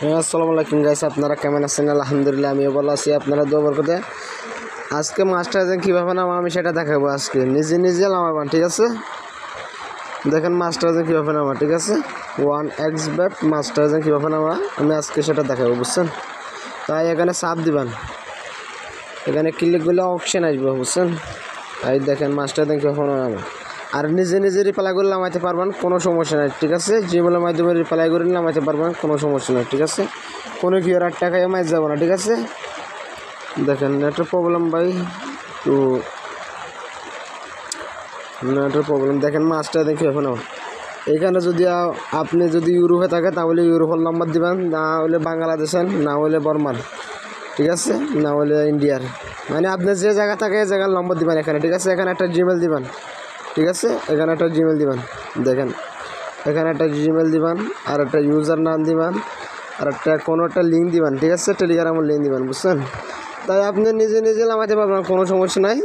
হ্যাঁ, আসসালামু আলাইকুম গাইস, আপনারা কেমন আছেন? আলহামদুলিল্লাহ আমিও ভালো আছি। আপনারা দোয়া বরকতে আজকে মাস্টার এজেন্ট কীভাবে নামা আমি সেটা দেখাবো। আজকে নিজে নিজে নামাবেন, ঠিক আছে? দেখেন মাস্টার এজেন্ট কীভাবে নামা, ঠিক আছে? 1xbet মাস্টার এজেন্ট কীভাবে নামা আমি আজকে সেটা দেখাবো, বুঝছেন? তাই এখানে চাপ দিবেন, এখানে ক্লিক করলে অপশন আসবে, বুঝছেন? তাই দেখেন মাস্টার এজেন্ট কীভাবে নামা। আর নিজে নিজে রিপ্লাই করে নামাইতে পারবেন, কোনো সমস্যা নাই, ঠিক আছে? জিমেলের মাধ্যমে রিপ্লাই করে নামাইতে পারবেন, কোনো সমস্যা নাই, ঠিক আছে? কোনো কি আর টাকায় মাইজ যাবো না, ঠিক আছে? দেখেন নেটের প্রবলেম ভাই, তো নেটের প্রবলেম। দেখেন মাস্টার দেখি এখন এখানে যদি আপনি যদি ইউরোপে থাকে তাহলে ইউরোপের নাম্বার দিবেন, না হলে বাংলাদেশের, না হলে বর্মার, ঠিক আছে? না হলে ইন্ডিয়ার, মানে আপনি যে জায়গা থাকে এই জায়গার নম্বর দিবেন এখানে, ঠিক আছে? এখানে একটা জিমেল দিবেন, ঠিক আছে? এখানে একটা জিমেল দিবেন, দেখেন এখানে একটা জিমেল দিবেন, আর একটা ইউজার নাম দিবেন, আর একটা কোনো একটা লিঙ্ক দিবেন, ঠিক আছে? টেলিগ্রামের লিঙ্ক দিবেন, বুঝছেন? তাই আপনি নিজে নিজে নামাইতে পারবেন, কোনো সমস্যা নাই।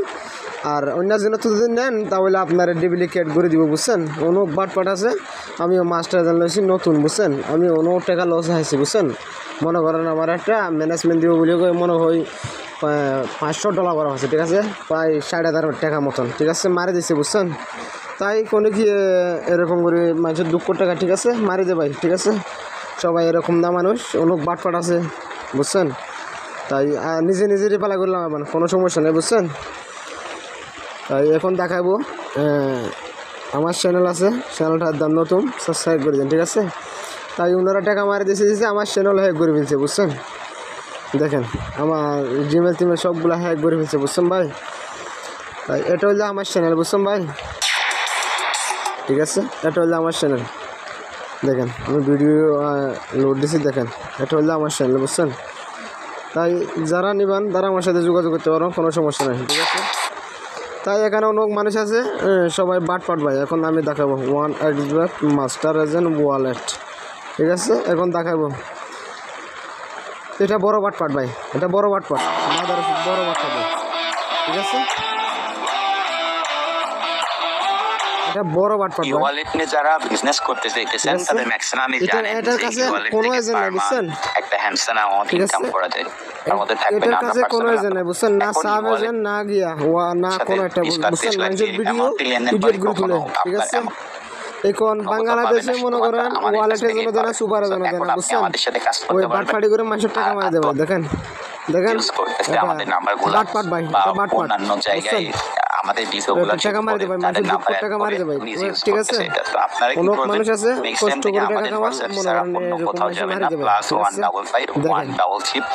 আর অন্য জন্য তো যদি নেন তাহলে আপনার ডুপ্লিকেট করে দিব, বুঝছেন? অনেক বাটপাট আছে, আমিও মাস্টার এজেন্ট লইছি নতুন, বুঝছেন? আমি অনেক টাকা লস হয়েছি, বুঝছেন? মনে করেন আমার একটা ম্যানেজমেন্ট দিব বলে মনে হয় $500 করা হয়েছে, ঠিক আছে? প্রায় 10,500 টাকা মতন, ঠিক আছে? মারি দিছে, বুঝছেন? তাই কোনো কি এরকম করে মানুষের দুঃখ টাকা, ঠিক আছে? মারি দে ভাই, ঠিক আছে? সবাই এরকম না, মানুষ অনেক বাটপাট আছে, বুঝছেন? তাই নিজে নিজে রিপ্লাই করলাম, আমার কোনো সমস্যা নেই, বুঝছেন? তাই এখন দেখাবো আমার চ্যানেল আছে, চ্যানেলটার দাম নতুন, সাবস্ক্রাইব করে দেন, ঠিক আছে? তাই ওনারা টাকা মারি দিয়েছে আমার চ্যানেল হ্যাক করে ফেলছে, বুঝছেন? দেখেন আমার জিমেল টিমেল সবগুলো হ্যাক করে ফেলছে, বুঝছেন ভাই? তাই এটা হইলে আমার চ্যানেল, বুঝছেন ভাই? ঠিক আছে, এটা হইলে আমার চ্যানেল। দেখেন আমি ভিডিও লোড দিছি, দেখেন এটা হইলে আমার চ্যানেল, বুঝছেন? তাই যারা নিবেন তারা আমার সাথে যোগাযোগ করতে পারবেন, কোনো সমস্যা নেই, ঠিক আছে? তাই এখানে অনেক মানুষ আছে, সবাই বাটপাট ভাই। এখন আমি দেখাবো 1xbet মাস্টার এজেন্ট ওয়ালেট, ঠিক আছে? এখন দেখাবো এটা বড় বাটপাট ভাই, এটা বড় বাটপাট, আমাদের বড় বাটপাট ভাই, ঠিক আছে? এটা বড় বাটপাট ভাই। ওয়ালেট নিয়ে যারা বিজনেস করতে চাইতেছেন তাদের ম্যাক্সিমামই জানেন যে এটার কাছে কোনো এজেন্ট নাই, বুঝছেন? একটা হ্যান্ডসাম অ্যামাউন্ট ইনকাম করা যায়। তার মধ্যে থাকবে এটার না কাছে কোনো এজেন্ট নাই, বুঝছেন? না সাব এজেন্ট, না গিয়া না কোনো একটা, বুঝছেন? মানুষের ভিডিও গুলো তুলে, ঠিক আছে? এখন বাংলাদেশে মনে করেন ওয়ালেটের জন্য দেয় না, সুপারের জন্য দেয় না, বুঝছেন? ওই বাটপাটি করে মানুষের টাকা মারি দেবে, দেখেন দেখেন আমাদের নাম্বারগুলো বাটপাট ভাই, বা বাটপাট অন্যান্য জায়গায় আমাদের ভিডিওগুলো টাকা মারি দেবে, মানুষের দুঃখ টাকা মারি দেবে, ঠিক আছে? অনেক মানুষ আছে কষ্ট করে টাকা কামায়, মনে করেন এরকম মানুষ মারি দেবে,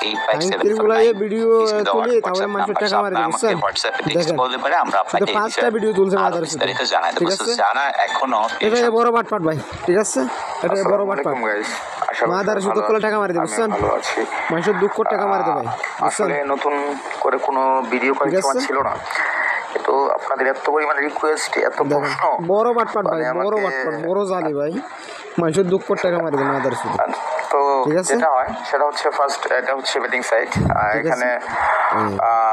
ঠিক আছে? দেখেন ভিডিও তুলি তাহলে মানুষের টাকা মারি দেবে, বুঝছেন? দেখেন শুধু 5টা ভিডিও তুলছে আমাদের সাথে, ঠিক আছে? এটা বড় বাটপাট ভাই, ঠিক আছে? এটা বড় বাটপাট, মাদার শুধু করে টাকা মারি দেবে, বুঝছেন? মানুষের দুঃখ টাকা মারি দেবে, বুঝছেন? নতুন করে কোনো ভিডিও করার সময় ছিল না, তো আপনাদের এত পরিমাণে রিকোয়েস্ট, এত প্রশ্ন, বড় বাটপাট ভাই, বড় বাটপাট, বড় জানি ভাই, মানুষের দুঃখ টাকা মারি দেবে মাদার শুধু। তো ঠিক আছে, যেটা হয় সেটা হচ্ছে ফার্স্ট, এটা হচ্ছে বেটিং সাইট। এখানে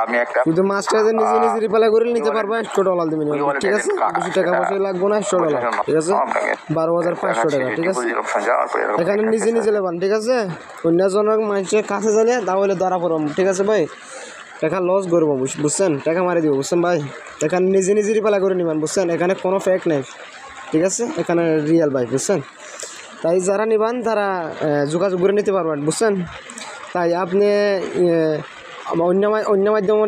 আমি একটা শুধু মাস্টার নিজে নিজে রিপ্লাই করে নিতে পারবে, $100 দিবেন, ঠিক আছে? বেশি টাকা পয়সা লাগবে না, $100, ঠিক আছে? 12,500 টাকা, ঠিক আছে? এখানে নিজে নিজে নেবেন, ঠিক আছে? অন্যজনের মানুষের কাছে জানে তাহলে ধরা পড়ব, ঠিক আছে ভাই? টাকা লস করবো, বুঝছেন? টাকা মারি দিব, বুঝছেন ভাই? এখানে নিজে নিজে রিপ্লাই করে নেবেন, বুঝছেন? এখানে কোনো ফেক নেই, ঠিক আছে? এখানে রিয়েল ভাই, বুঝছেন? তাই যারা নেবেন তারা যোগাযোগ করে নিতে পারবেন, বুঝছেন? তাই আপনি অন্য মাধ্যম